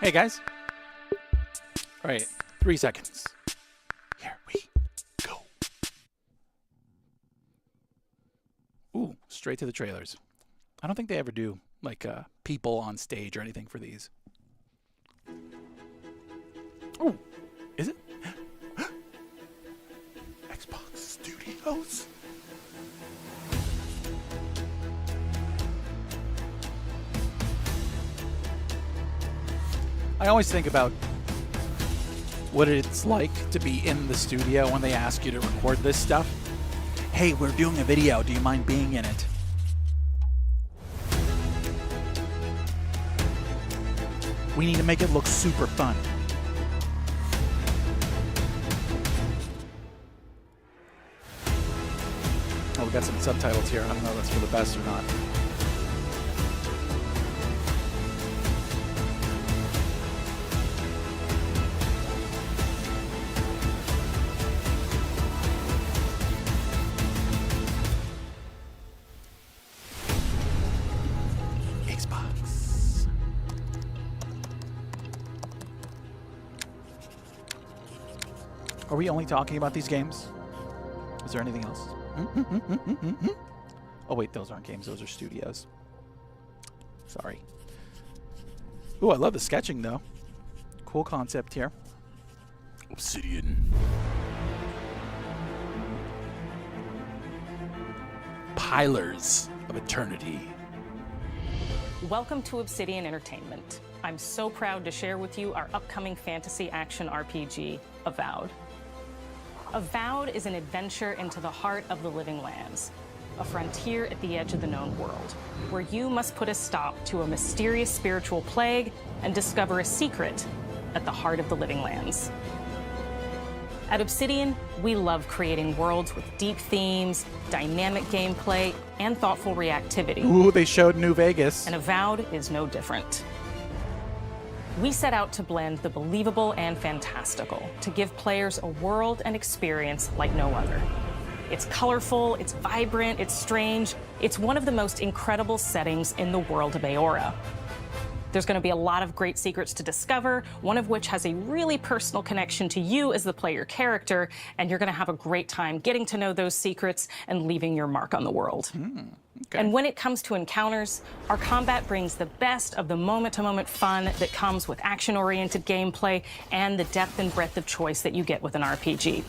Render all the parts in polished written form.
Hey, guys. All right, 3 seconds. Here we go. Ooh, straight to the trailers. I don't think they ever do, like, people on stage or anything for these. Oh, is it? Xbox Studios. I always think about what it's like to be in the studio when they ask you to record this stuff. Hey, we're doing a video. Do you mind being in it? We need to make it look super fun. Oh, we got some subtitles here. I don't know if that's for the best or not. Are we only talking about these games? Is there anything else? Oh wait, those aren't games, those are studios. Sorry. Ooh, I love the sketching though. Cool concept here. Obsidian. Pillars of Eternity. Welcome to Obsidian Entertainment. I'm so proud to share with you our upcoming fantasy action RPG, Avowed. Avowed is an adventure into the heart of the living lands, a frontier at the edge of the known world, where you must put a stop to a mysterious spiritual plague and discover a secret at the heart of the living lands. At Obsidian, we love creating worlds with deep themes, dynamic gameplay, and thoughtful reactivity. Ooh, they showed New Vegas. And Avowed is no different. We set out to blend the believable and fantastical to give players a world and experience like no other. It's colorful, it's vibrant, it's strange. It's one of the most incredible settings in the world of Aora. There's going to be a lot of great secrets to discover, one of which has a really personal connection to you as the player character, and you're going to have a great time getting to know those secrets and leaving your mark on the world. Okay. And when it comes to encounters, our combat brings the best of the moment-to-moment fun that comes with action-oriented gameplay and the depth and breadth of choice that you get with an RPG.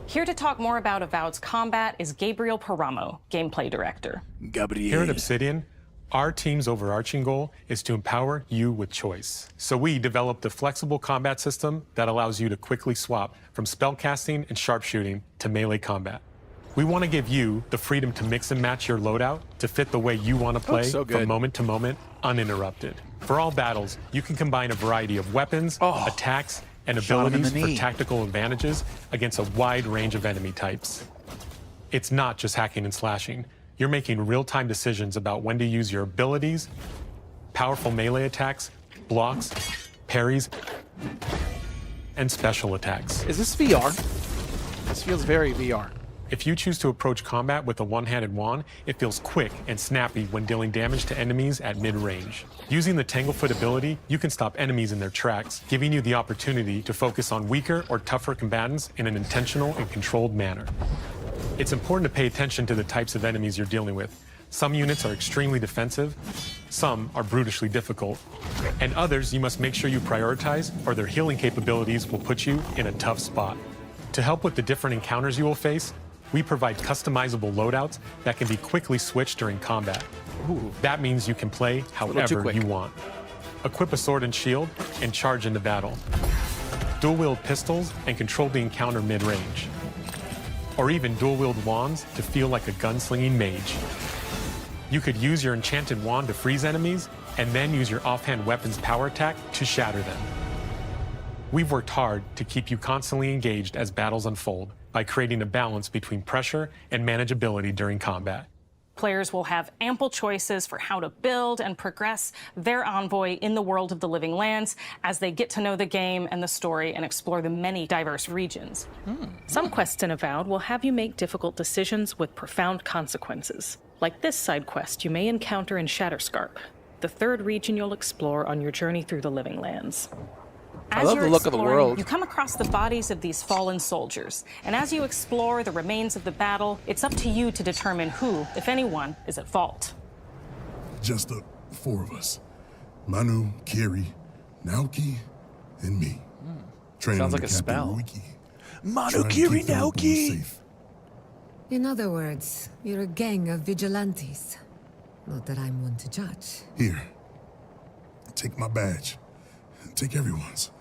Here to talk more about Avowed's combat is Gabriel Paramo, Gameplay Director. Gabriel. Here at Obsidian, our team's overarching goal is to empower you with choice. So we developed a flexible combat system that allows you to quickly swap from spellcasting and sharpshooting to melee combat. We want to give you the freedom to mix and match your loadout to fit the way you want to play from moment to moment, uninterrupted. For all battles, you can combine a variety of weapons, attacks, and abilities for tactical advantages against a wide range of enemy types. It's not just hacking and slashing. You're making real-time decisions about when to use your abilities, powerful melee attacks, blocks, parries, and special attacks. Is this VR? This feels very VR. If you choose to approach combat with a one-handed wand, it feels quick and snappy when dealing damage to enemies at mid-range. Using the Tanglefoot ability, you can stop enemies in their tracks, giving you the opportunity to focus on weaker or tougher combatants in an intentional and controlled manner. It's important to pay attention to the types of enemies you're dealing with. Some units are extremely defensive, some are brutishly difficult, and others you must make sure you prioritize or their healing capabilities will put you in a tough spot. To help with the different encounters you will face, we provide customizable loadouts that can be quickly switched during combat. That means you can play however you want. Equip a sword and shield and charge into battle. Dual-wield pistols and control the encounter mid-range. Or even dual-wield wands to feel like a gunslinging mage. You could use your enchanted wand to freeze enemies and then use your offhand weapon's power attack to shatter them. We've worked hard to keep you constantly engaged as battles unfold by creating a balance between pressure and manageability during combat. Players will have ample choices for how to build and progress their envoy in the world of the living lands as they get to know the game and the story and explore the many diverse regions. Some quests in Avowed will have you make difficult decisions with profound consequences, like this side quest you may encounter in Shatterscarp. the third region you'll explore on your journey through the Living Lands. I love the look of the world. You come across the bodies of these fallen soldiers, and as you explore the remains of the battle, it's up to you to determine who, if anyone, is at fault. Just the 4 of us. Manu, Kiri, Naoki, and me. Training Sounds like under a Captain spell. Ruiki. Manu, Trying to Kiri, keep Philippines Naoki. safe. In other words, you're a gang of vigilantes. Not that I'm one to judge. Here. Take my badge. Take everyone's.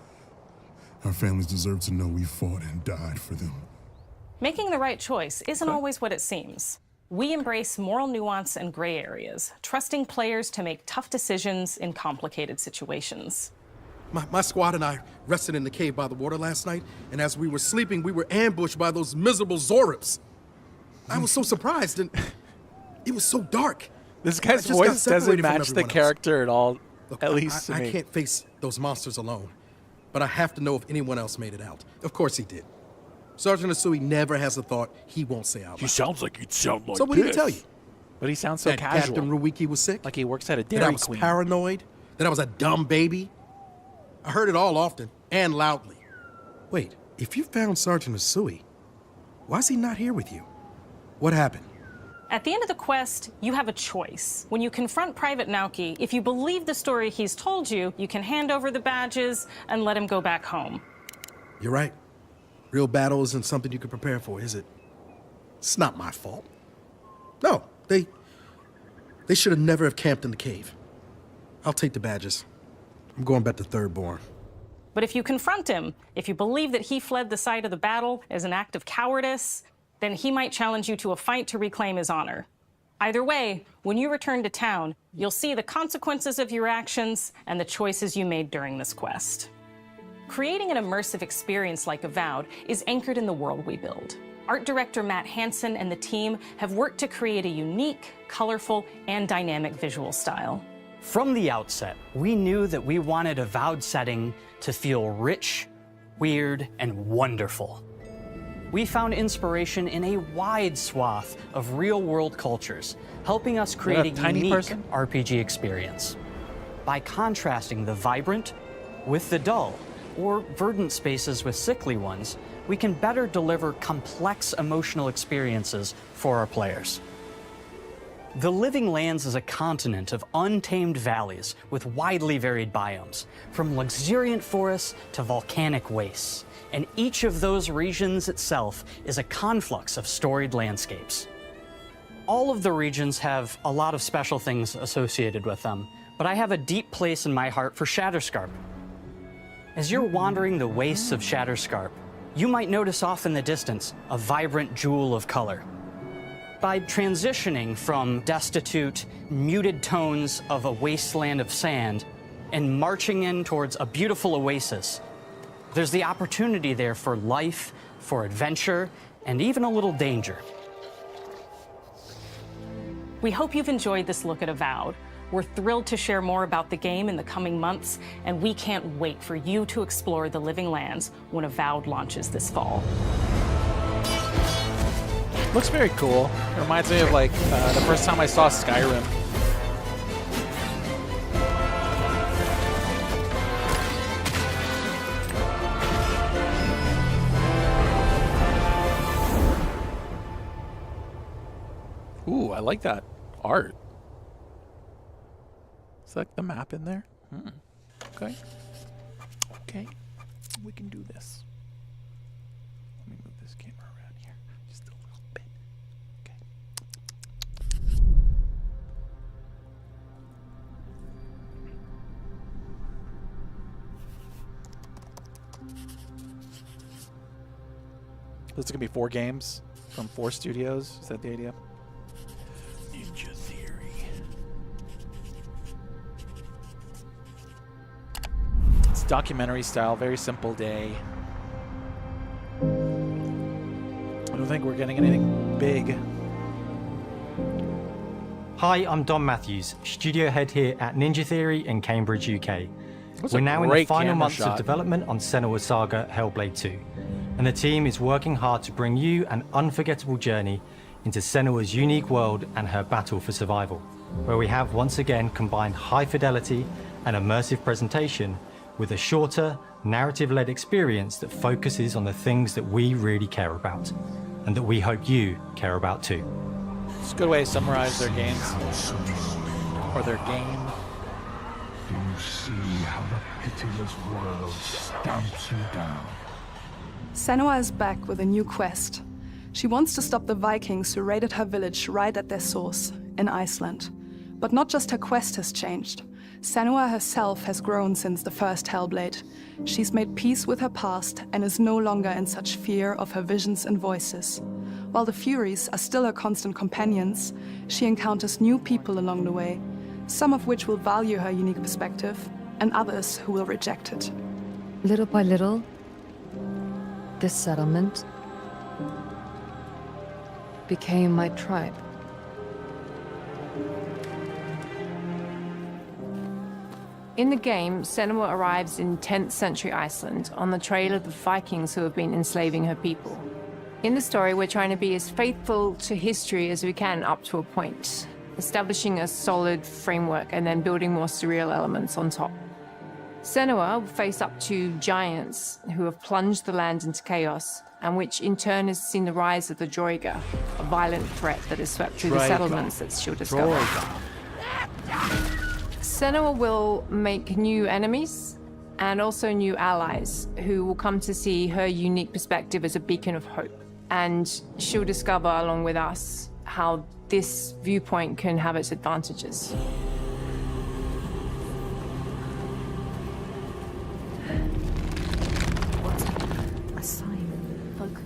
Our families deserve to know we fought and died for them. Making the right choice isn't always what it seems. We embrace moral nuance and gray areas, trusting players to make tough decisions in complicated situations. My squad and I rested in the cave by the water last night, and as we were sleeping, we were ambushed by those miserable Zorips. I was so surprised, and it was so dark. This I guy's just got voice doesn't separated from match the everyone else. character at all, Look, at least to I me. can't face those monsters alone, but I have to know if anyone else made it out. Of course he did. Sergeant Asui never has a thought he won't say out He loud. sounds like he'd sound like So what did he this. tell you? But he sounds so That casual. Captain Ruiki was sick? Like he works at a That I Dairy was Queen. paranoid? That I was a dumb baby? I heard it all often and loudly. Wait, if you found Sergeant Asui, why is he not here with you? What happened? At the end of the quest, you have a choice. When you confront Private Naoki, if you believe the story he's told you, you can hand over the badges and let him go back home. You're right. Real battle isn't something you can prepare for, is it? It's not my fault. No, they should have never have camped in the cave. I'll take the badges. I'm going back to Third Born. But if you confront him, if you believe that he fled the site of the battle as an act of cowardice, then he might challenge you to a fight to reclaim his honor. Either way, when you return to town, you'll see the consequences of your actions and the choices you made during this quest. Creating an immersive experience like Avowed is anchored in the world we build. Art director Matt Hansen and the team have worked to create a unique, colorful, and dynamic visual style. From the outset, we knew that we wanted Avowed setting to feel rich, weird, and wonderful. We found inspiration in a wide swath of real-world cultures, helping us create a tiny unique person? RPG experience. By contrasting the vibrant with the dull, or verdant spaces with sickly ones, we can better deliver complex emotional experiences for our players. The Living Lands is a continent of untamed valleys with widely varied biomes, from luxuriant forests to volcanic wastes. And each of those regions itself is a conflux of storied landscapes. All of the regions have a lot of special things associated with them, but I have a deep place in my heart for Shatterscarp. As you're wandering the wastes of Shatterscarp, you might notice off in the distance a vibrant jewel of color. By transitioning from destitute, muted tones of a wasteland of sand and marching in towards a beautiful oasis, there's the opportunity there for life, for adventure, and even a little danger. We hope you've enjoyed this look at Avowed. We're thrilled to share more about the game in the coming months, and we can't wait for you to explore the Living Lands when Avowed launches this fall. Looks very cool. It reminds me of like the first time I saw Skyrim. Ooh, I like that art. Is like the map in there? Okay. Okay. We can do this. Let me move this camera around here just a little bit. Okay. This is gonna be 4 games from 4 studios. Is that the idea? Ninja Theory. It's documentary style, very simple day. I don't think we're getting anything big. Hi, I'm Don Matthews, studio head here at Ninja Theory in Cambridge, UK. That's We're a now in the great final camera months shot. of development on Senua's saga Hellblade II, and the team is working hard to bring you an unforgettable journey into Senua's unique world and her battle for survival. where we have once again combined high fidelity and immersive presentation with a shorter, narrative-led experience that focuses on the things that we really care about, and that we hope you care about too. It's a good way to summarize their games. Or their game. Do you see how the pitiless world stamps you down? Senua is back with a new quest. She wants to stop the Vikings who raided her village right at their source, in Iceland. But not just her quest has changed. Senua herself has grown since the first Hellblade. She's made peace with her past and is no longer in such fear of her visions and voices. While the Furies are still her constant companions, she encounters new people along the way, some of which will value her unique perspective, and others who will reject it. Little by little, this settlement became my tribe. In the game, Senua arrives in 10th century Iceland on the trail of the Vikings who have been enslaving her people. In the story, we're trying to be as faithful to history as we can up to a point, establishing a solid framework and then building more surreal elements on top. Senua will face up to giants who have plunged the land into chaos, and which in turn has seen the rise of the Droiga, a violent threat that has swept through the settlements that she'll discover. Senua will make new enemies and also new allies who will come to see her unique perspective as a beacon of hope. And she'll discover, along with us, how this viewpoint can have its advantages.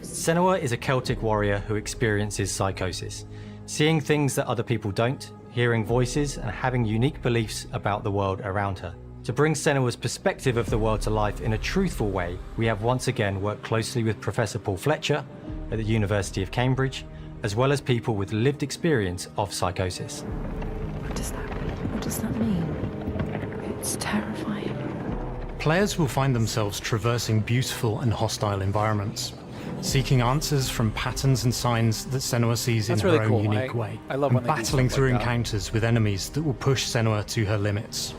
Senua is a Celtic warrior who experiences psychosis, seeing things that other people don't, hearing voices, and having unique beliefs about the world around her. To bring Senua's perspective of the world to life in a truthful way, we have once again worked closely with Professor Paul Fletcher at the University of Cambridge, as well as people with lived experience of psychosis. What does that mean? It's terrifying. Players will find themselves traversing beautiful and hostile environments, seeking answers from patterns and signs that Senua sees in her own unique way, I love and when they do battling stuff through like that. encounters with enemies that will push Senua to her limits.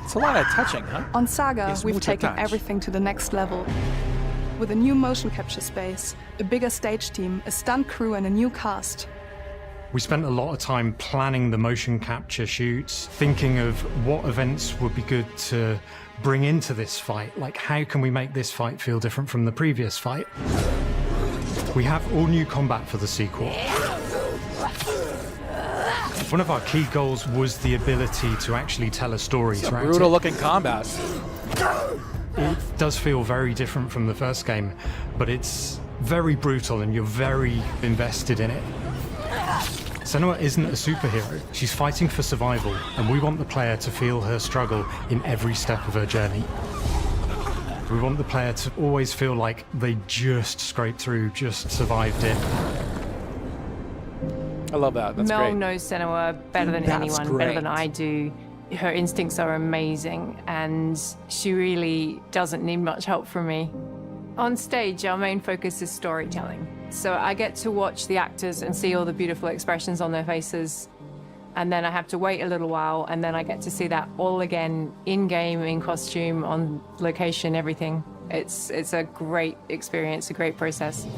It's a lot of touching, huh? On Saga, Yes, we've mucho taken touch. everything to the next level. With a new motion capture space, a bigger stage team, a stunt crew, and a new cast. We spent a lot of time planning the motion capture shoots, thinking of what events would be good to bring into this fight. Like, how can we make this fight feel different from the previous fight? We have all new combat for the sequel. One of our key goals was the ability to actually tell a story throughout it. Brutal looking combat. It does feel very different from the first game, but it's very brutal and you're very invested in it. Senua isn't a superhero. She's fighting for survival, and we want the player to feel her struggle in every step of her journey. We want the player to always feel like they just scraped through, just survived it. I love that. That's Mel great. knows Senua better than That's anyone, better great. than I do. Her instincts are amazing, and she really doesn't need much help from me. On stage, our main focus is storytelling. So I get to watch the actors and see all the beautiful expressions on their faces. And then I have to wait a little while, and then I get to see that all again, in-game, in costume, on location, everything. It's a great experience, a great process.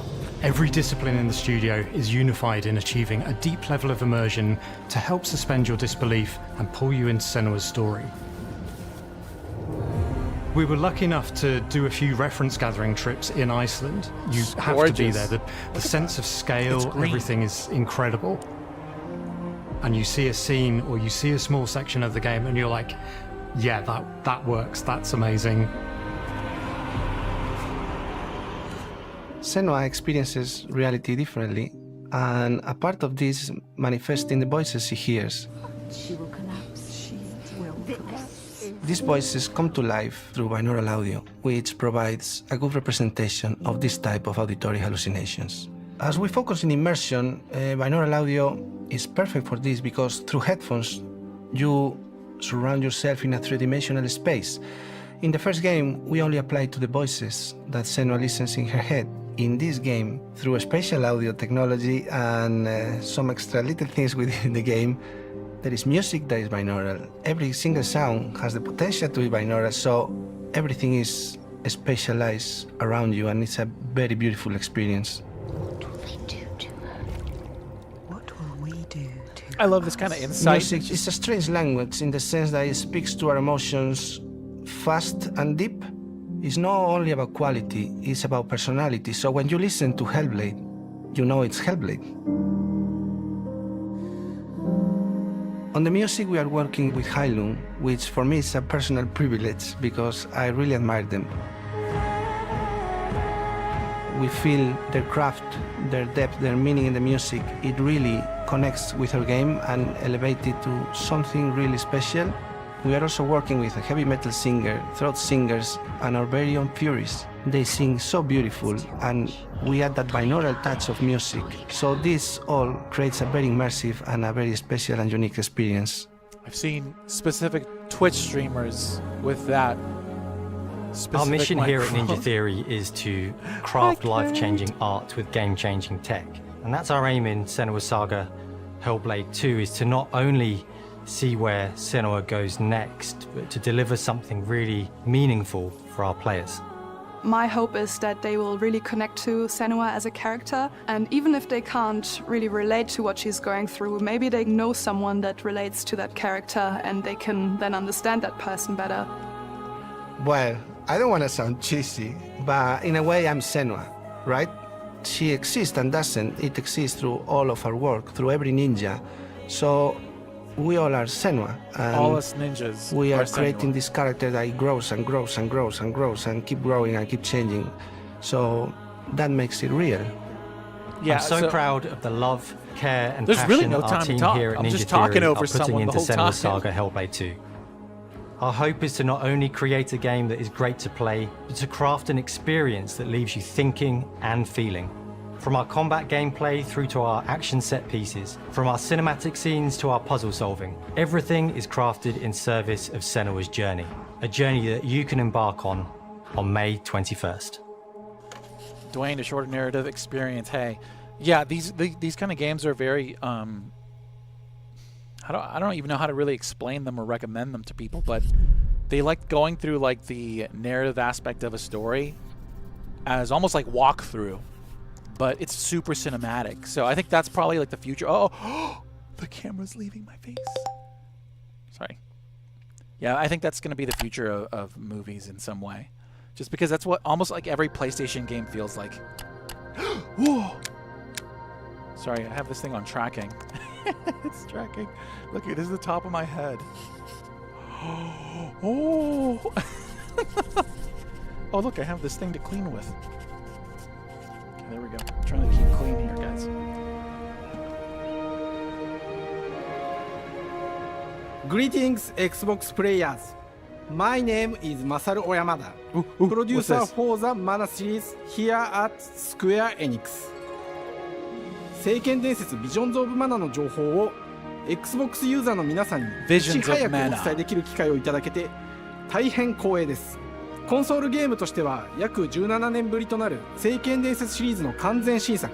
Every discipline in the studio is unified in achieving a deep level of immersion to help suspend your disbelief and pull you into Senua's story. We were lucky enough to do a few reference gathering trips in Iceland. You have to be Gorgeous. there. The sense of scale, green. everything is incredible. And you see a scene or you see a small section of the game and you're like, yeah, that works, that's amazing. Senua experiences reality differently, and a part of this manifests in the voices she hears. She will collapse. She will collapse. These voices come to life through binaural audio, which provides a good representation of this type of auditory hallucinations. As we focus in immersion, binaural audio is perfect for this because through headphones, you surround yourself in a three-dimensional space In the first game, we only applied to the voices that Senua listens in her head. In this game, through a spatial audio technology and some extra little things within the game, there is music that is binaural. Every single sound has the potential to be binaural, so everything is spatialized around you, and it's a very beautiful experience. I love this kind of insight. Music is a strange language in the sense that it speaks to our emotions fast and deep. It's not only about quality, it's about personality. So when you listen to Hellblade, you know it's Hellblade. On the music, we are working with Heilung, which for me is a personal privilege because I really admire them. We feel their craft, their depth, their meaning in the music. It really connects with our game and elevates it to something really special. We are also working with a heavy metal singer, throat singers, and our very own Furies. They sing so beautiful, and we add that binaural touch of music. So this all creates a very immersive and a very special and unique experience. I've seen specific Twitch streamers with that. Our mission here at Ninja microphone. Theory is to craft life-changing art with game-changing tech. And that's our aim in Senua's Saga Hellblade 2, is to not only see where Senua goes next, but to deliver something really meaningful for our players. My hope is that they will really connect to Senua as a character, and even if they can't really relate to what she's going through, maybe they know someone that relates to that character and they can then understand that person better. Well, I don't want to sound cheesy, but in a way I'm Senua, right? She exists and doesn't. It exists through all of our work, through every ninja. So we all are Senua. And all us ninjas. we are Senua. creating this character that grows and grows and grows and grows and keep growing and keep changing. So that makes it real. Yeah, I'm so proud of the love, care, and There's passion really no our time to team talk. here at I'm Ninja just talking Theory over are putting someone the into whole time. Senua's Saga Hellblade 2. Our hope is to not only create a game that is great to play, but to craft an experience that leaves you thinking and feeling. From our combat gameplay through to our action set pieces, from our cinematic scenes to our puzzle solving, everything is crafted in service of Senua's journey, a journey that you can embark on May 21st. Dwayne, a short narrative experience. Hey, yeah, these kind of games are very I don't even know how to really explain them or recommend them to people, but they like going through like the narrative aspect of a story as almost like walkthrough, but it's super cinematic. So I think that's probably like the future. Oh, the camera's leaving my face. Sorry. Yeah, I think that's going to be the future of movies in some way. Just because that's what almost like every PlayStation game feels like. Whoa! Sorry, I have this thing on tracking. It's tracking. Look, this is the top of my head. Oh! Oh, look, I have this thing to clean with. Okay, there we go. I'm trying to keep clean here, guys. Greetings, Xbox players. My name is Masaru Oyamada, producer for the Mana series here at Square Enix. 聖剣伝説ビジョンズ・オブ・マナの情報を Xbox ユーザーの皆さんにいち早くお伝えできる機会をいただけて大変光栄です。コンソールゲームとしては約17年ぶりとなる聖剣伝説シリーズの完全新作。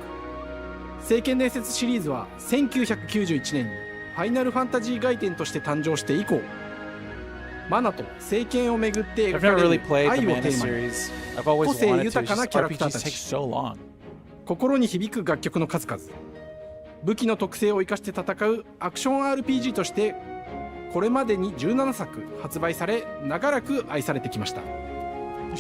聖剣伝説シリーズは1991年にファイナルファンタジー外伝として誕生して以降、マナと聖剣をめぐって描かれる愛をテーマに個性豊かなキャラクターたち、心に響く楽曲の数々、武器の特性を生かして戦うアクション RPG としてこれまでに17作発売され長らく愛されてきました。本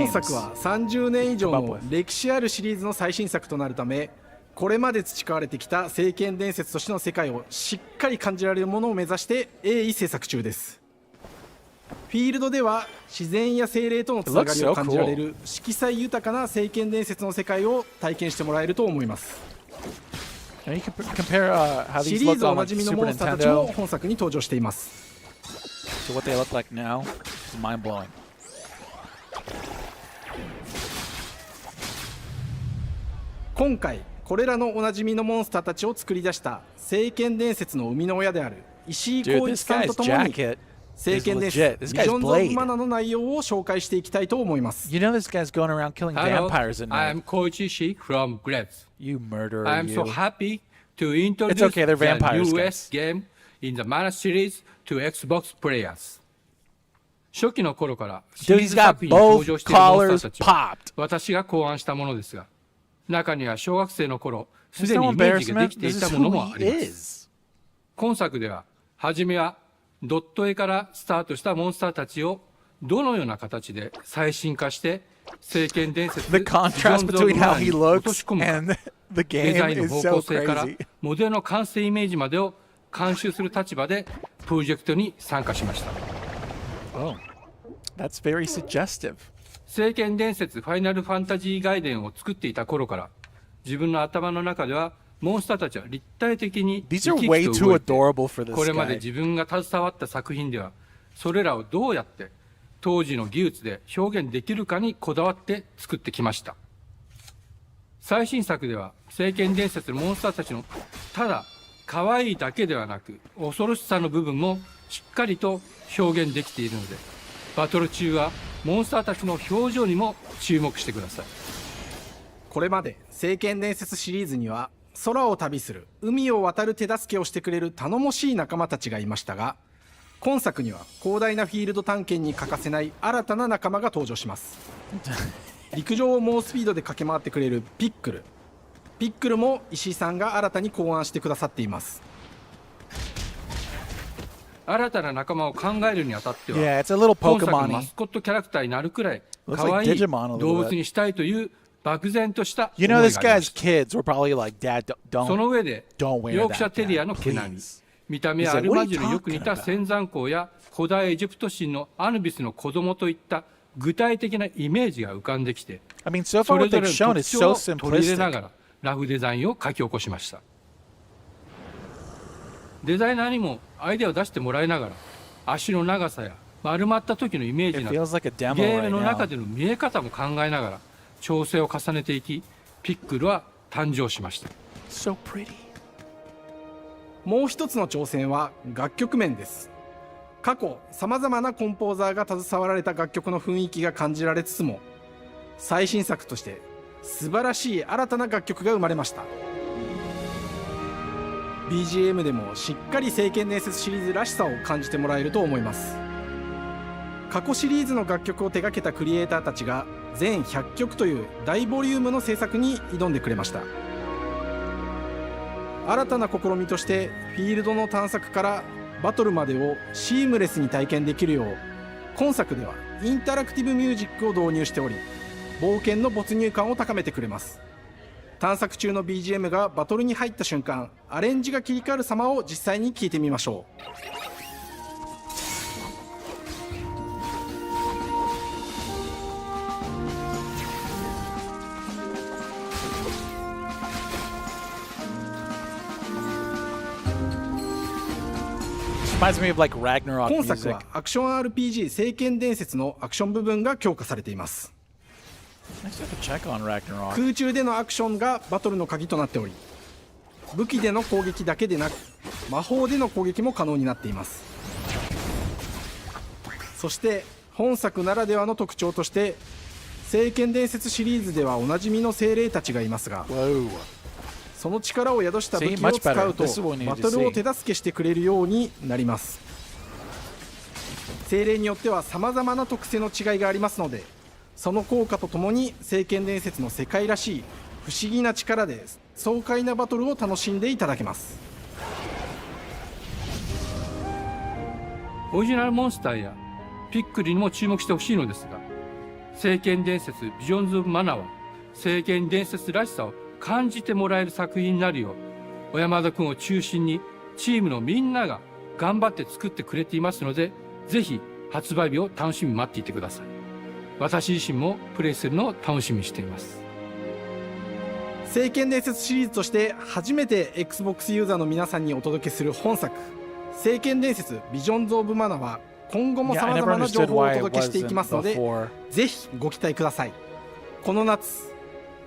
作は30年以上の歴史あるシリーズの最新作となるため、これまで培われてきた聖剣伝説としての世界をしっかり感じられるものを目指して鋭意制作中です。フィールドでは自然や精霊とのつながりを感じられる色彩豊かな聖剣伝説の世界を体験してもらえると思います。シリーズおなじみのモンスターたちも本作に登場しています。今回これらのおなじみのモンスターたちを作り出した聖剣伝説の生みの親である石井浩一さんとともに聖剣伝 legit. 説 This ビ guy's ジョンズ・オブ・ Blade. マナの内容を紹介していきたいと思います。 You know this guy's going around killing Hello, vampires at night. I'm Koichi Shi from Grabs. You murderer, I'm you. so happy to introduce It's okay, they're the vampires, newest game in the Mana series to Xbox players. 初期の頃からシ Dude, リー he's ズ got 作品に登 both 場しているモン collars スターたちは popped. 私が考案したものですが、中には小学生の頃すで There's に no イメージがで embarrassment. きて This い is たもの who もあ he ります。 is. 今作では初めはドット絵からスタートしたモンスターたちをどのような形で最新化して聖剣伝説 The contrast between how he 落とし looks 込むか and the デザ game インの is 方 so 向性から crazy. モデルの完成イメージまでを監修する立場でプロジェクトに参加しました。 Oh, that's very suggestive. 聖剣伝説ファイナルファンタジー外伝を作っていた頃から自分の頭の中ではモンスターたちは立体的に生き These are 生 way きと too 動いて adorable for this これまで guy. 自分が携わった作品ではそれらをどうやって当時の技術で表現できるかにこだわって作ってきました。最新作では聖剣伝説のモンスターたちのただ可愛いだけではなく恐ろしさの部分もしっかりと表現できているのでバトル中はモンスターたちの表情にも注目してください。これまで聖剣伝説シリーズには空を旅する海を渡る手助けをしてくれる頼もしい仲間たちがいましたが、今作には広大なフィールド探検に欠かせない新たな仲間が登場します。陸上を猛スピードで駆け回ってくれるピックルも石井さんが新たに考案してくださっています。新たな仲間を考えるにあたっては、 Yeah, it's a little 今作の Pokemon-y. マスコットキャラクターになるくらい Looks 可 like 愛い Digimon a little 動物にしたいという漠然とした思 You いが know, あり this ま guy's した。 kids were probably like, Dad, その don't 上で wear ヨークシャ that テリアの cat, 毛並み、 please. 見た目 He's は like, アルマ "What are ジ you ルによく似た talking about?" 仙山公や古代エジプト神のアヌビスの子供といった具体的なイメージが浮かんできて、 I mean, so そ far れ what ぞれ they've の shown 特 is 徴 so を取り入れな simplistic. がらラフデザインを書き起こしました。デザイナーにもアイデアを出してもらいながら足の長さや丸まった時のイメージ It など feels like a ゲ demo ーム right の中 now. での見え方も考えながら調整を重ねていき、ピックルは誕生しました。 So pretty. もう一つの挑戦は楽曲面です。過去さまざまなコンポーザーが携わられた楽曲の雰囲気が感じられつつも、最新作として素晴らしい新たな楽曲が生まれました。 BGM でもしっかり聖剣伝説シリーズらしさを感じてもらえると思います。過去シリーズの楽曲を手掛けたクリエイターたちが全100曲という大ボリュームの制作に挑んでくれました。新たな試みとしてフィールドの探索からバトルまでをシームレスに体験できるよう、今作ではインタラクティブミュージックを導入しており、冒険の没入感を高めてくれます。探索中の BGM がバトルに入った瞬間、アレンジが切り替わる様を実際に聞いてみましょう。Reminds me of like Ragnarok 今作 music. はアクション RPG 聖剣伝説のアクション部分が強化されています。 Next, I have to check on Ragnarok. 空中でのアクションがバトルの鍵となっており、武器での攻撃だけでなく魔法での攻撃も可能になっています。そして本作ならではの特徴として聖剣伝説シリーズではおなじみの精霊たちがいますが、 Whoa. その力を宿した武 See, 器を much 使 better. うと This is what we need バ to トルを see. 手助けしてくれるようになります。精霊によってはさまざまな特性の違いがありますので、その効果とともに聖剣伝説の世界らしい不思議な力で爽快なバトルを楽しんでいただけます。オリジナルモンスターやピックリにも注目してほしいのですが、聖剣伝説ビジョンズ・オブ・マナーは聖剣伝説らしさを感じてもらえる作品になるよう小山田君を中心にチームのみんなが頑張って作ってくれていますので、ぜひ発売日を楽しみに待っていてください。私自身もプレイするのを楽しみにしています。聖剣伝説シリーズとして初めて Xbox ユーザーの皆さんにお届けする本作聖剣伝説ビジョンズ・オブ・マナは今後もさまざまな情報をお届けしていきますので、ぜひご期待ください。この夏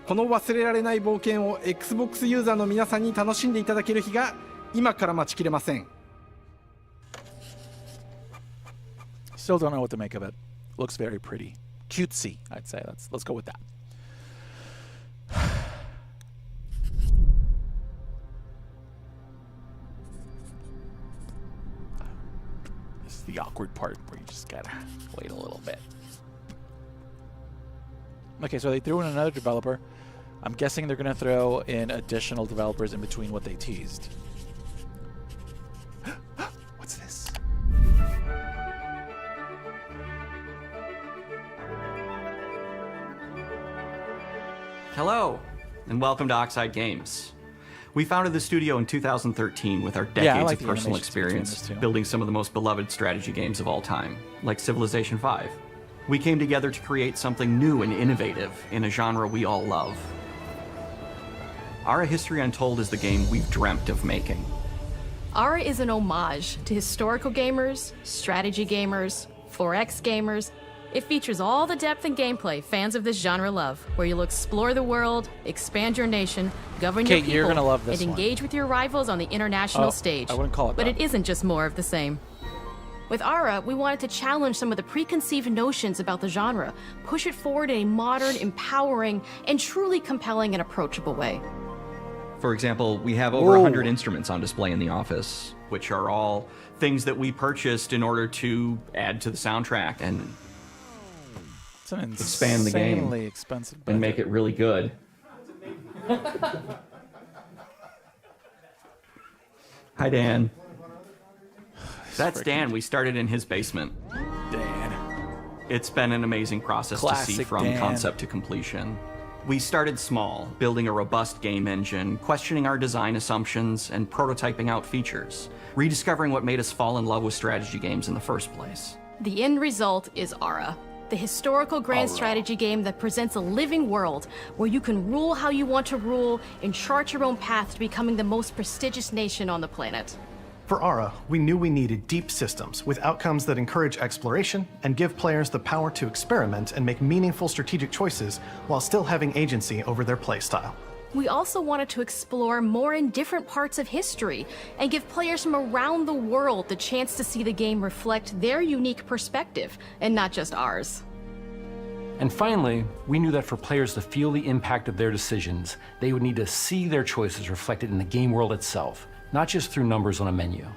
この忘れられない冒険を Xbox ユーザーの皆さんに楽しんでいただける日が今から待ちきれません。Still don't know what to make of it. Looks very pretty. Cutesy, I'd say. Let's go with that. This is the awkward part where you just gotta wait a little bit. Okay, so they threw in another developer. I'm guessing they're gonna throw in additional developers in between what they teased. What's this? Hello, and welcome to Oxide Games. We founded the studio in 2013 with our decades of personal experience building some of the most beloved strategy games of all time, like Civilization V. We came together to create something new and innovative in a genre we all love. Ara History Untold is the game we've dreamt of making. Ara is an homage to historical gamers, strategy gamers, 4X gamers. It features all the depth and gameplay fans of this genre love, where you'll explore the world, expand your nation, govern your people, you're gonna love this and engage with your rivals on the international stage. I wouldn't call it but that. it isn't just more of the same. With Ara, we wanted to challenge some of the preconceived notions about the genre, push it forward in a modern, empowering, and truly compelling and approachable way. For example, we have over 100 instruments on display in the office, which are all things that we purchased in order to add to the soundtrack and it's an expand the game insanely expensive and make it really good. Hi, Dan. That's Dan. We started in his basement. Dan. It's been an amazing process to see Classic from Dan. concept to completion. We started small, building a robust game engine, questioning our design assumptions, and prototyping out features, rediscovering what made us fall in love with strategy games in the first place. The end result is Ara, the historical grand strategy game that presents a living world where you can rule how you want to rule and chart your own path to becoming the most prestigious nation on the planet. For Ara, we knew we needed deep systems with outcomes that encourage exploration and give players the power to experiment and make meaningful strategic choices while still having agency over their playstyle. We also wanted to explore more in different parts of history and give players from around the world the chance to see the game reflect their unique perspective and not just ours. And finally, we knew that for players to feel the impact of their decisions, they would need to see their choices reflected in the game world itself, not just through numbers on a menu.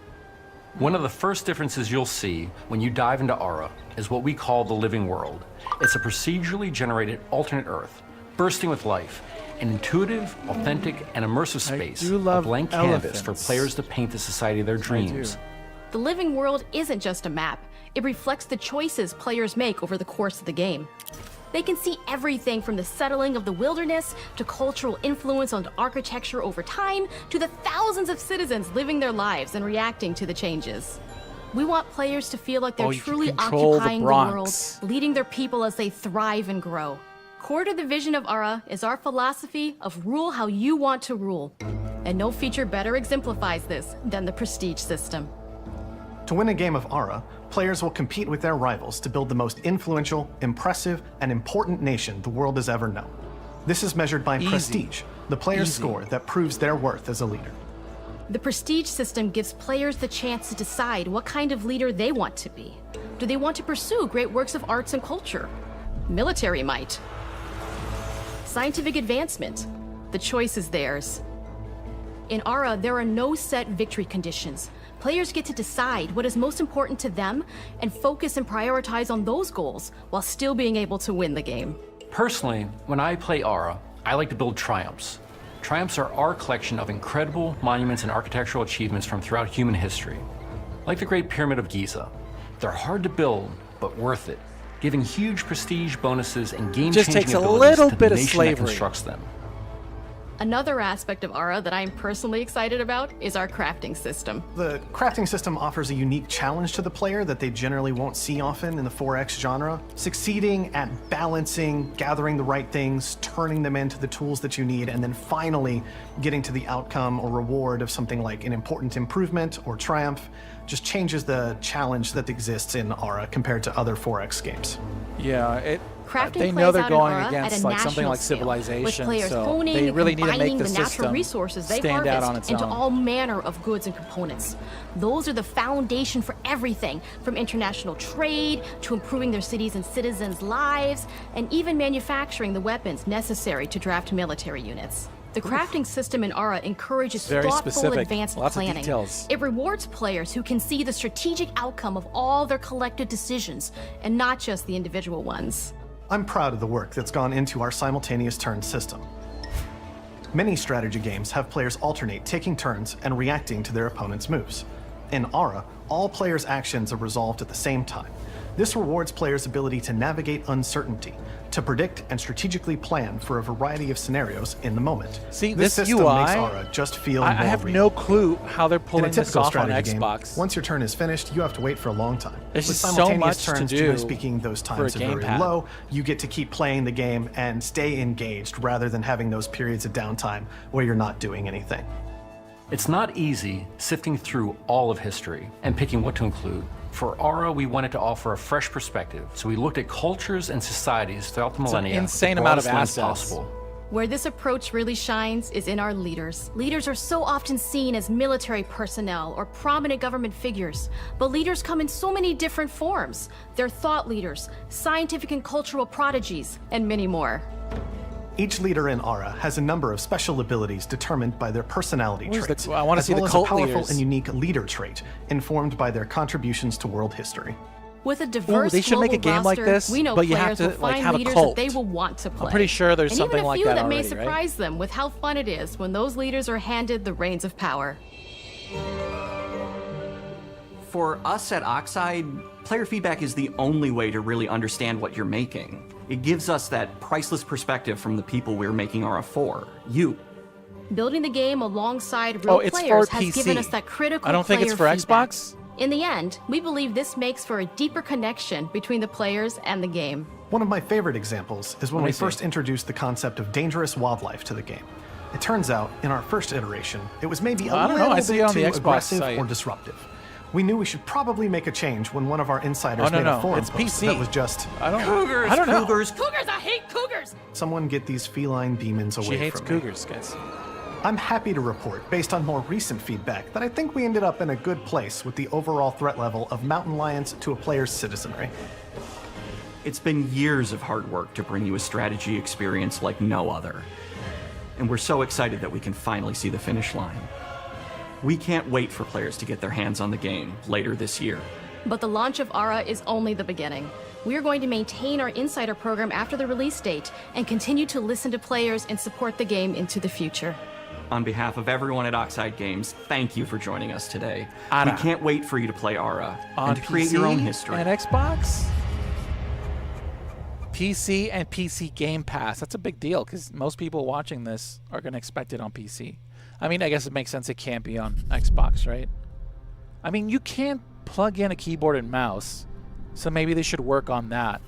One of the first differences you'll see when you dive into Ara is what we call the living world. It's a procedurally generated alternate Earth, bursting with life, an intuitive, authentic, and immersive space, a blank canvas for players to paint the society of their dreams. The living world isn't just a map. It reflects the choices players make over the course of the game. They can see everything from the settling of the wilderness to cultural influence on architecture over time to the thousands of citizens living their lives and reacting to the changes. We want players to feel like they're truly occupying the world, leading their people as they thrive and grow. Core to the vision of Ara is our philosophy of rule how you want to rule. And no feature better exemplifies this than the prestige system. To win a game of Ara, players will compete with their rivals to build the most influential, impressive, and important nation the world has ever known. This is measured by prestige, the player's score that proves their worth as a leader. The prestige system gives players the chance to decide what kind of leader they want to be. Do they want to pursue great works of arts and culture? Military might? Scientific advancement? The choice is theirs. In Ara, there are no set victory conditions. Players get to decide what is most important to them and focus and prioritize on those goals while still being able to win the game. Personally, when I play Ara, I like to build triumphs. Triumphs are our collection of incredible monuments and architectural achievements from throughout human history. Like the Great Pyramid of Giza. They're hard to build, but worth it, giving huge prestige bonuses and game-changing takes a abilities little to bit the of nation slavery. that constructs them. Another aspect of Ara that I'm personally excited about is our crafting system. The crafting system offers a unique challenge to the player that they generally won't see often in the 4X genre. Succeeding at balancing, gathering the right things, turning them into the tools that you need, and then finally getting to the outcome or reward of something like an important improvement or triumph just changes the challenge that exists in Ara compared to other 4X games. Yeah, Crafting they plays know they're out going in Aura against at a like something national like scale, Civilization, with players so honing they and really need to make combining the the natural system resources they stand out on harvest its into own. all manner of goods and components. Those are the foundation for everything, from international trade to improving their cities and citizens' lives, and even manufacturing the weapons necessary to draft military units. The crafting system in Aura encourages Very thoughtful, specific. advanced Lots of planning. details. It rewards players who can see the strategic outcome of all their collective decisions, and not just the individual ones. I'm proud of the work that's gone into our simultaneous turn system. Many strategy games have players alternate taking turns and reacting to their opponent's moves. In Aura, all players' actions are resolved at the same time. This rewards players' ability to navigate uncertainty, to predict and strategically plan for a variety of scenarios in the moment. See, this this system UI, makes Aura just feel I more have real. no clue how they're In a pulling this typical off on strategy game, Xbox. once your turn is finished, you have to wait for a long time. There's With just so simultaneous much to turns, do generally speaking, those for a times are very gamepad. low. You get to keep playing the game and stay engaged rather than having those periods of downtime where you're not doing anything. It's not easy sifting through all of history and picking what to include. For Aura, we wanted to offer a fresh perspective, so we looked at cultures and societies throughout the It's an millennia. insane with the amount of broadest lens assets. possible. Where this approach really shines is in our leaders. Leaders are so often seen as military personnel or prominent government figures, but leaders come in so many different forms. They're thought leaders, scientific and cultural prodigies, and many more. Each leader in Aura has a number of special abilities determined by their personality Where's traits, the- I wanna as see well the as cult a powerful leaders. and unique leader trait, informed by their contributions to world history. With a diverse they should make a global game like roster, this, we know but you players have to, will like, find have a leaders cult. that they will want to play. pretty sure there's and something even a like few that that may already, right? surprise them with how fun it is when those leaders are handed the reins of power. For us at Oxide, player feedback is the only way to really understand what you're making. It gives us that priceless perspective from the people we're making Aura for, you. Building the game alongside real it's players for has given PC. us that critical I don't think it's player for feedback. Xbox. In the end, we believe this makes for a deeper connection between the players and the game. One of my favorite examples is when Let me we see. first introduced the concept of dangerous wildlife to the game. It turns out, in our first iteration, it was maybe a I don't know, little I see it bit on the too Xbox aggressive site. or disruptive. We knew we should probably make a change when one of our insiders Oh, no, made no, a forum it's post PC. that was just I don't. Cougars! I don't know. Cougars! Cougars! I hate cougars! someone get these feline demons away She hates from me. cougars, guys. I'm happy to report, based on more recent feedback, that I think we ended up in a good place with the overall threat level of mountain lions to a player's citizenry. It's been years of hard work to bring you a strategy experience like no other. And we're so excited that we can finally see the finish line. We can't wait for players to get their hands on the game later this year. But the launch of Aura is only the beginning. We are going to maintain our insider program after the release date and continue to listen to players and support the game into the future. On behalf of everyone at Oxide Games, thank you for joining us today. Aura. We can't wait for you to play Aura On and to create your PC own history. and Xbox. PC and PC Game Pass. That's a big deal because most people watching this are going to expect it on PC. I mean, I guess it makes sense it can't be on Xbox, right? I mean, you can't plug in a keyboard and mouse, so maybe they should work on that.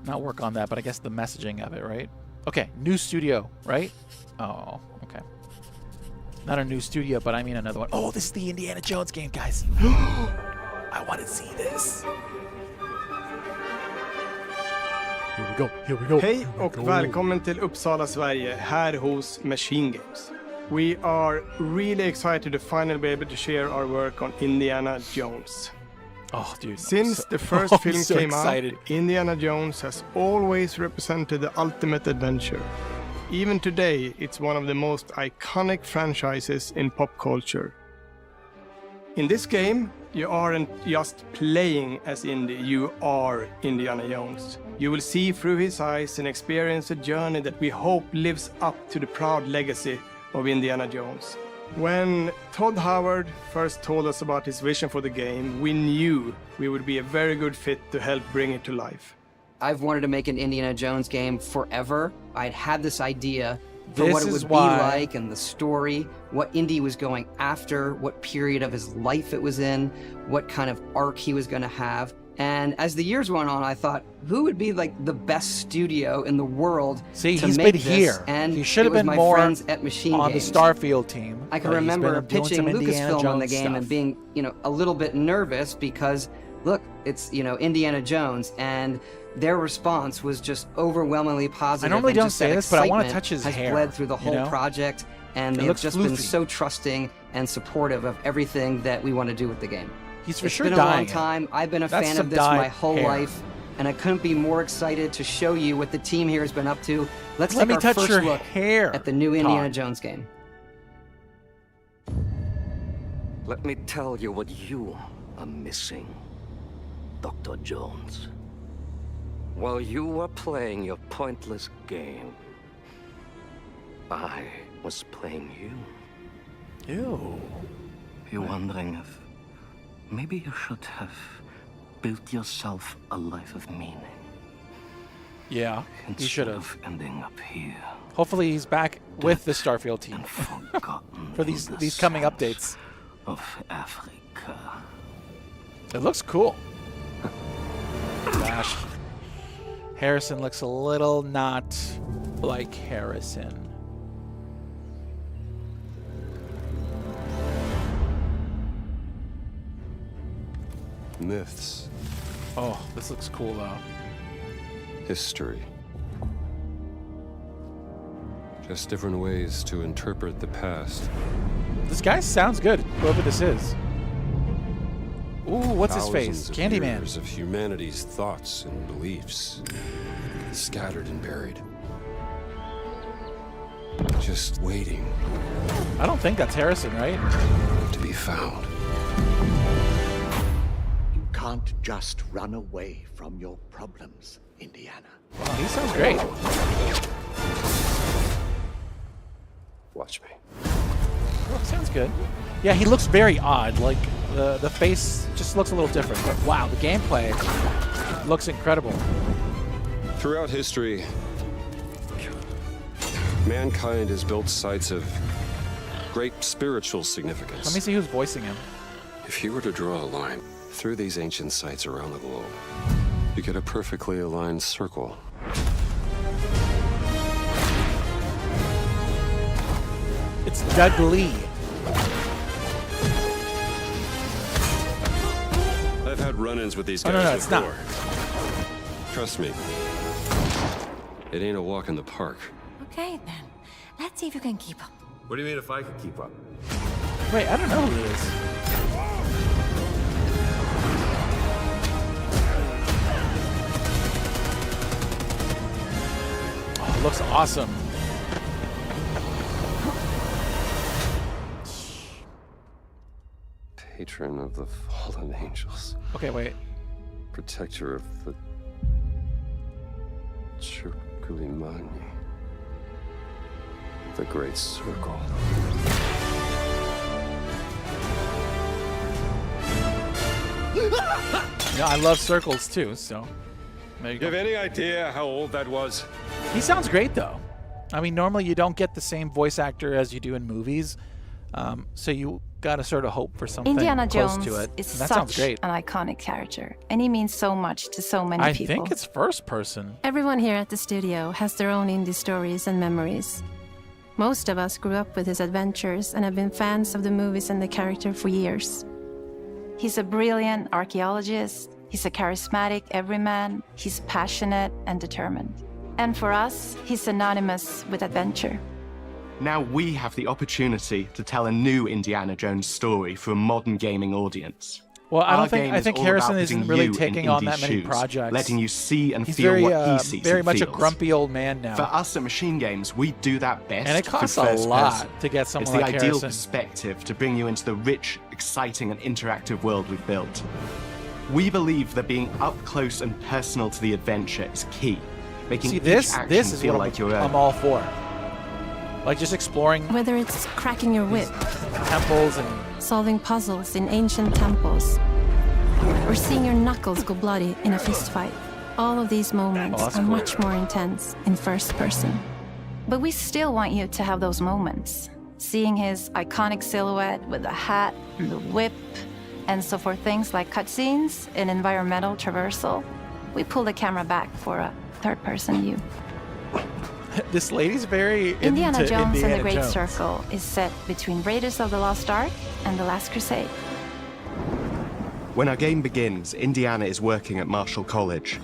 Not work on that, but I guess the messaging of it, right? Okay, new studio, right? Oh, okay. Not a new studio, but I mean another one. Oh, this is the Indiana Jones game, guys. I want to see this. Here we go, here we go. Hej och välkommen till Uppsala, Sverige, här hos Machine Games. We are really excited to finally be able to share our work on Indiana Jones. Oh, dude. Since the first film I'm so came excited. out, Indiana Jones has always represented the ultimate adventure. Even today, it's one of the most iconic franchises in pop culture. In this game, you aren't just playing as Indy, you are Indiana Jones. You will see through his eyes and experience a journey that we hope lives up to the proud legacy of Indiana Jones. When Todd Howard first told us about his vision for the game, we knew we would be a very good fit to help bring it to life. I've wanted to make an Indiana Jones game forever. I'd had this idea for This what it is would why- be like and the story, what Indy was going after, what period of his life it was in, what kind of arc he was going to have. And as the years went on, I thought, who would be like the best studio in the world See, to he's make been this? here. And He should have it was been my more friends at Machine on Games. the Starfield team. I can but he's remember been doing pitching some Indiana Lucasfilm on the Jones game stuff. and being, a little bit nervous because, look, it's, Indiana Jones. And Their response was just overwhelmingly positive. I normally and don't just say that this, but I want to excitement touch his has hair. bled through the you whole know? project, and It they've looks just been floofy. so trusting and supportive of everything that we want to do with the game. He's for It's sure been a long dyeing it. time. I've been a That's fan some of this dyed my whole hair. life, and I couldn't be more excited to show you what the team here has been up to. Let's Let take me our touch first your look hair, at the new Indiana Todd. Jones game. Let me tell you what you are missing, Dr. Jones. While you were playing your pointless game, I was playing you. Ew. You're wondering if maybe you should have built yourself a life of meaning. Yeah, he should have. Ending up here. Hopefully he's back with the Starfield team for these coming updates. Of Africa. It looks cool. Gosh. Harrison looks a little not like Harrison. Myths. Oh, this looks cool though. History. Just different ways to interpret the past. This guy sounds good, whoever this is. Ooh, what's his face? Thousands of Candyman. years of humanity's thoughts and beliefs, scattered and buried. Just waiting I don't think that's Harrison, right? to be found. You can't just run away from your problems, Indiana. Wow, he sounds great. Watch me. Oh, sounds good. Yeah, he looks very odd. Like the face just looks a little different. But wow, the gameplay looks incredible. Throughout history, mankind has built sites of great spiritual significance. Let me see who's voicing him. If you were to draw a line through these ancient sites around the globe, you get a perfectly aligned circle. It's Doug Lee. I've had run-ins with these Oh, guys no, it's not. before. Trust me, it ain't a walk in the park. Okay, then. Let's see if you can keep up. What do you mean if I could keep up? Wait, I don't know who he is. Oh, it looks awesome. Patron of the fallen angels. Okay, wait. Protector of the Chirkulimani. The Great Circle. Yeah, I love circles too, so there you You have go. any idea how old that was? He sounds great though. I mean, normally you don't get the same voice actor as you do in movies, so you gotta sort of hope for something Indiana close Jones to it. is And that sounds such great. an iconic character, and he means so much to so many I people. think it's first person. Everyone here at the studio has their own indie stories and memories. Most of us grew up with his adventures and have been fans of the movies and the character for years. He's a brilliant archaeologist, he's a charismatic everyman, he's passionate and determined. And for us, he's synonymous with adventure. Now we have the opportunity to tell a new Indiana Jones story for a modern gaming audience. Well, I Our don't think game I is think all Harrison about isn't putting really you in taking on that Indy's many shoes, projects. letting you see and He's feel very, what he sees very and much a feels. grumpy old man now. For us at Machine Games, we do that best. And it through costs a first lot person. to get someone It's the like ideal Harrison. perspective to bring you into the rich, exciting, and interactive world we've built. We believe that being up close and personal to the adventure is key, making See, each this action is feel what like your I'm own. all for. Like just exploring Whether it's cracking your whip, temples and solving puzzles in ancient temples, or seeing your knuckles go bloody in a fistfight, all of these moments Oh, that's are cool. much more intense in first person. But we still want you to have those moments. Seeing his iconic silhouette with the hat and the whip, and so for things like cutscenes and environmental traversal, we pull the camera back for a third-person view. this lady's very Indiana into Jones Indiana and the Great Jones. Circle is set between Raiders of the Lost Ark and The Last Crusade. When our game begins, Indiana is working at Marshall College.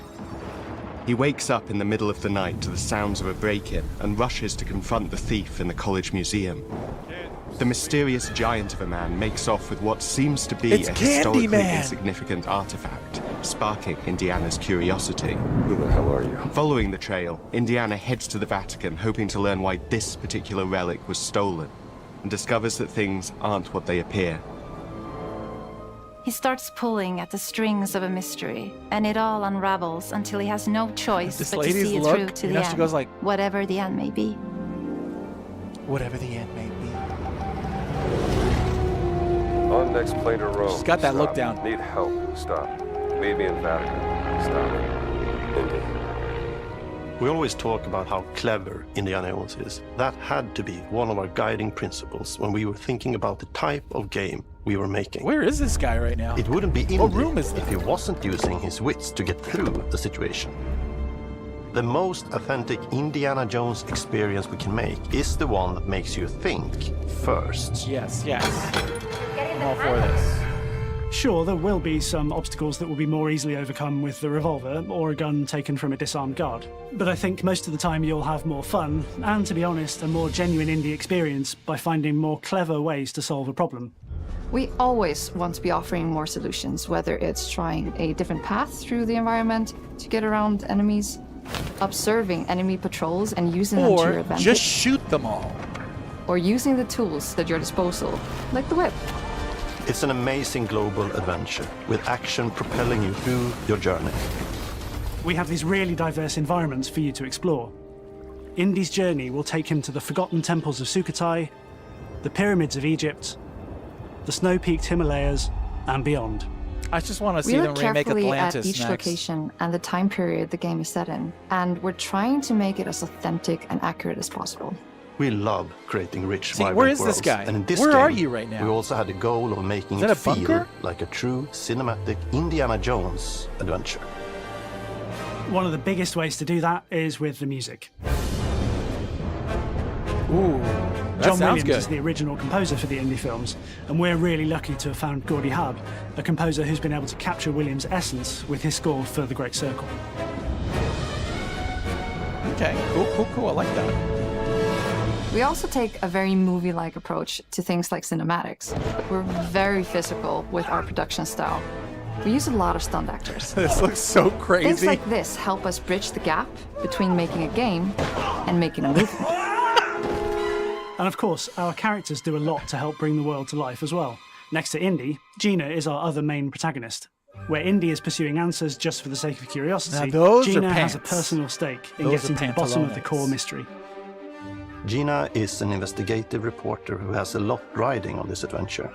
He wakes up in the middle of the night to the sounds of a break-in and rushes to confront the thief in the college museum. The mysterious giant of a man makes off with what seems to be a historically insignificant artifact, sparking Indiana's curiosity. Who the hell are you? Following the trail, Indiana heads to the Vatican, hoping to learn why this particular relic was stolen, and discovers that things aren't what they appear. He starts pulling at the strings of a mystery, and it all unravels until he has no choice This but to lady's see it look, through to you the know, she end, goes like- whatever the end may be. Whatever the end may be. On next plane to Rome. She's got that look Stop. down. Need help. Stop. Meet me in Vatican. Stop. Indy. We always talk about how clever Indiana Jones is. That had to be one of our guiding principles when we were thinking about the type of game we were making. Where is this guy right now? It wouldn't be What Indy room is if that? he wasn't using his wits to get through the situation. The most authentic Indiana Jones experience we can make is the one that makes you think first. Yes, yes. I'm all for this. Sure, there will be some obstacles that will be more easily overcome with the revolver or a gun taken from a disarmed guard. But I think most of the time you'll have more fun, and to be honest, a more genuine indie experience by finding more clever ways to solve a problem. We always want to be offering more solutions, whether it's trying a different path through the environment to get around enemies, observing enemy patrols and using them to your Or advantage, just shoot them all. or using the tools at your disposal, like the whip. It's an amazing global adventure with action propelling you through your journey. We have these really diverse environments for you to explore. Indy's journey will take him to the forgotten temples of Sukhothai, the pyramids of Egypt, the snow-peaked Himalayas, and beyond. I just want to We see look them remake carefully at Atlantis each next. location and the time period the game is set in, and we're trying to make it as authentic and accurate as possible. We love creating rich, See, vibrant where is worlds. this guy? And in this Where game, are you right now? We also had the goal of making Is it that a feel bunker? like a true cinematic Indiana Jones adventure. One of the biggest ways to do that is with the music. Ooh, that John sounds Williams good. is the original composer for the indie films, and we're really lucky to have found Gordy Hub, a composer who's been able to capture Williams' essence with his score for The Great Circle. Okay, cool. I like that. We also take a very movie-like approach to things like cinematics. We're very physical with our production style. We use a lot of stunt actors. This looks so crazy. Things like this help us bridge the gap between making a game and making a movie. And of course, our characters do a lot to help bring the world to life as well. Next to Indy, Gina is our other main protagonist. Where Indy is pursuing answers just for the sake of curiosity, Now those are Gina has a pants. personal stake in Those getting are to the bottom of the pantalones. core mystery. Gina is an investigative reporter who has a lot riding on this adventure.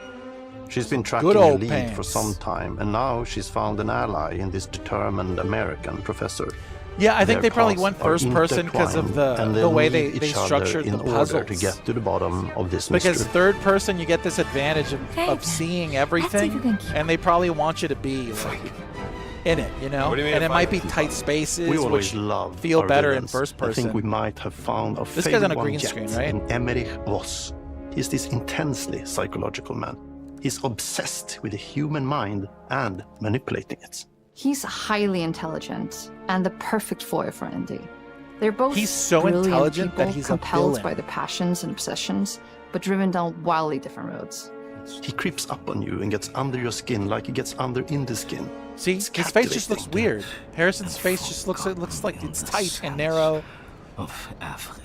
She's been tracking Good a old lead pants. for some time, and now she's found an ally in this determined American professor. Yeah, I think Their they probably paths went are first person because of intertwined, and the they'll way need they each other structured in the order puzzles. to get to the bottom of this Because mystery. third person, you get this advantage Okay, of seeing everything, you can keep and they probably want you to be like in it, you know. What do you mean And it if might I- be tight spaces, We always which love feel our better villains. in first I person. think we might have found our This guy's on favorite a green one yet screen, right? in Emmerich Voss. He's this intensely psychological man. He's obsessed with the human mind and manipulating it. He's highly intelligent and the perfect foil for Indy. They're both He's so brilliant intelligent people, that he's a compelled villain. by their passions and obsessions, but driven down wildly different roads. He creeps up on you and gets under your skin like he gets under in the skin. See, his face just looks weird. Harrison's face just looks like it's tight and narrow. Of Africa.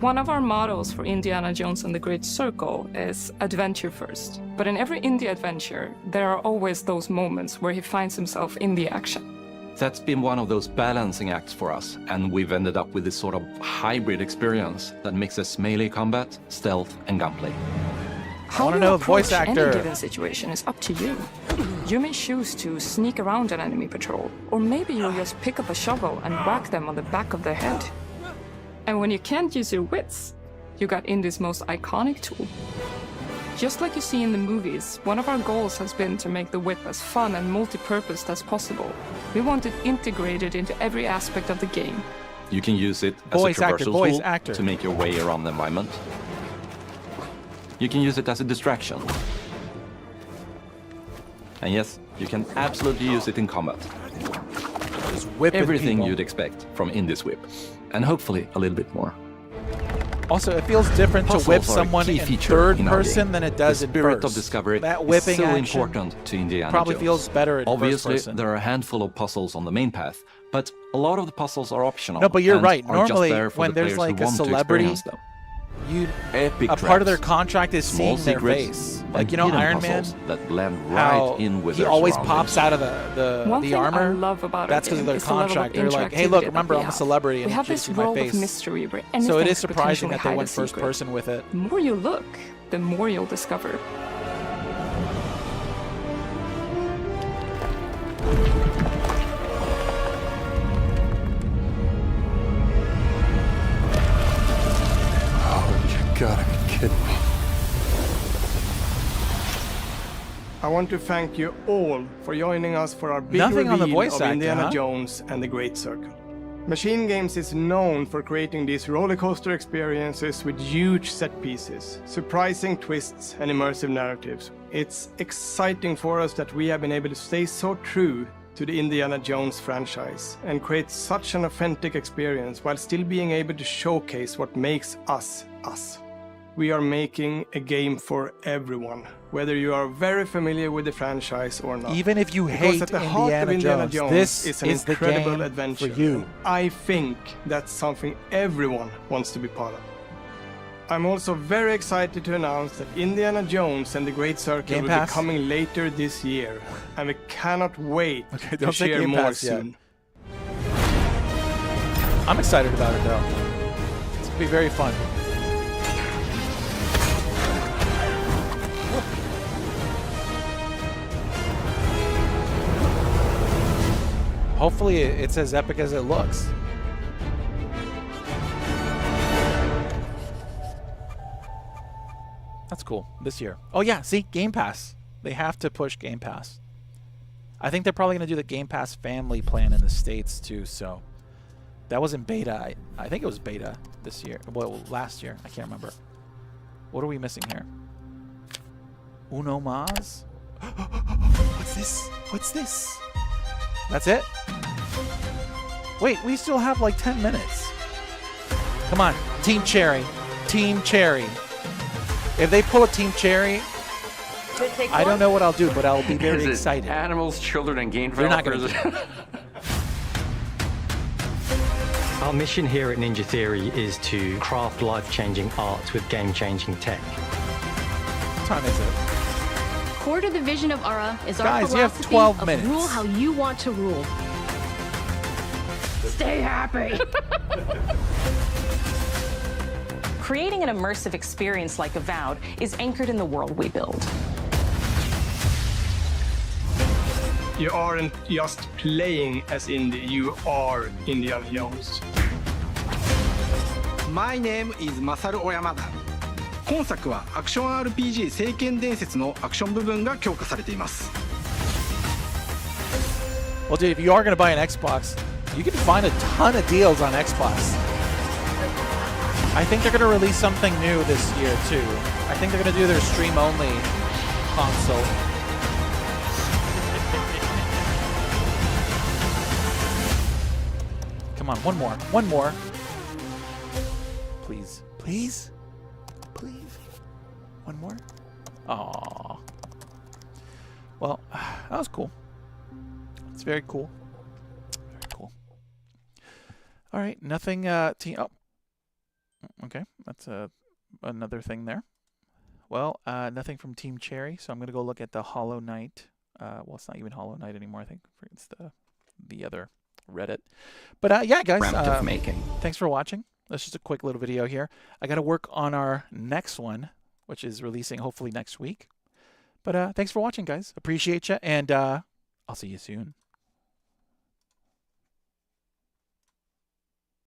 One of our mottos for Indiana Jones and the Great Circle is adventure first. But in every indie adventure, there are always those moments where he finds himself in the action. That's been one of those balancing acts for us, and we've ended up with this sort of hybrid experience that mixes melee combat, stealth, and gunplay. How wanna you know, approach voice actor. any given situation is up to you. You may choose to sneak around an enemy patrol, or maybe you'll just pick up a shovel and whack them on the back of their head. And when you can't use your wits, you got Indy's most iconic tool. Just like you see in the movies, one of our goals has been to make the whip as fun and multi-purposed as possible. We want it integrated into every aspect of the game. You can use it as Voice a actor, traversal voice tool actor. to make your way around the environment. You can use it as a distraction. And yes, you can absolutely use it in combat. Just whipping Everything people. you'd expect from Indie Whip, and hopefully a little bit more. Also, it feels different to whip Puzzles are a someone key in feature third in our person game. than it does the in spirit first. of discovery That is whipping so action important to Indiana probably Jones. feels better in Obviously, first person. there are a handful of puzzles on the main path, but a lot of the puzzles are optional. No, but you're and right. are just Normally, there for when the there's players who like a want to celebrity, experience them. Epic a part of their traps, contract is small seeing their secrets, face. and Like, you know, hidden Iron Man, puzzles that blend how right in with he their always surroundings. pops out of One the thing armor. I love about That's our because of game their is the level of contract. They're like, hey, look, interactivity remember, that I'm we a have. celebrity, and We have this introducing my world of face. mystery where So anything it is could surprising potentially that they hide a went first secret. person with it. The more you look, the more you'll discover. Oh, you gotta be kidding me. I want to thank you all for joining us for our big Nothing on the reveal voice of acting, Indiana huh? Jones and the Great Circle. Machine Games is known for creating these roller coaster experiences with huge set pieces, surprising twists, and immersive narratives. It's exciting for us that we have been able to stay so true to the Indiana Jones franchise and create such an authentic experience while still being able to showcase what makes us us. We are making a game for everyone, whether you are very familiar with the franchise or not. Even if you Because hate at the heart of Indiana Indiana Jones, Jones this is an is the incredible game adventure. for you. And I think that's something everyone wants to be part of. I'm also very excited to announce that Indiana Jones and the Great Circle Game will Pass? be coming later this year, and we cannot wait to don't say share Game more Pass yet. soon. I'm excited about it, though. It's going to be very fun. Hopefully, it's as epic as it looks. That's cool. This year. Oh, yeah. See? Game Pass. They have to push Game Pass. I think they're probably going to do the Game Pass family plan in the States, too, so... That was in beta. I think it was beta this year. Well, last year. I can't remember. What are we missing here? Uno Mas? What's this? What's this? That's it? Wait, we still have like 10 minutes. Come on. Team Cherry. Team Cherry. If they pull a Team Cherry, I don't know what I'll do, but I'll be very Is it excited. Animals, children, and game They're not developers. gonna Our mission here at Ninja Theory is to craft life-changing art with game-changing tech. What time is it? Core to the vision of Ara is our Guys, you have philosophy 12 of minutes. rule how you want to rule. Stay happy. Creating an immersive experience like Avowed is anchored in the world we build. You aren't just playing as Indy, you are Indiana Jones. My name is Masaru Oyamada. 今作はアクション RPG 聖剣伝説のアクション部分が強化されています。 Well, dude, if you are going to buy an Xbox, you can find a ton of deals on Xbox. I think they're going to release something new this year, too. I think they're going to do their stream-only console. Come on, one more. One more. Please. Please? Please? One more? Aww. Well, that was cool. It's very cool. Very cool. All right, nothing. Team. Oh, okay. That's another thing there. Well, nothing from Team Cherry, so I'm gonna go look at the Hollow Knight. Well, it's not even Hollow Knight anymore. I think it's the other Reddit. But yeah, guys. Primitive making. Thanks for watching. That's just a quick little video here. I got to work on our next one, which is releasing hopefully next week. But thanks for watching, guys. Appreciate you, and I'll see you soon.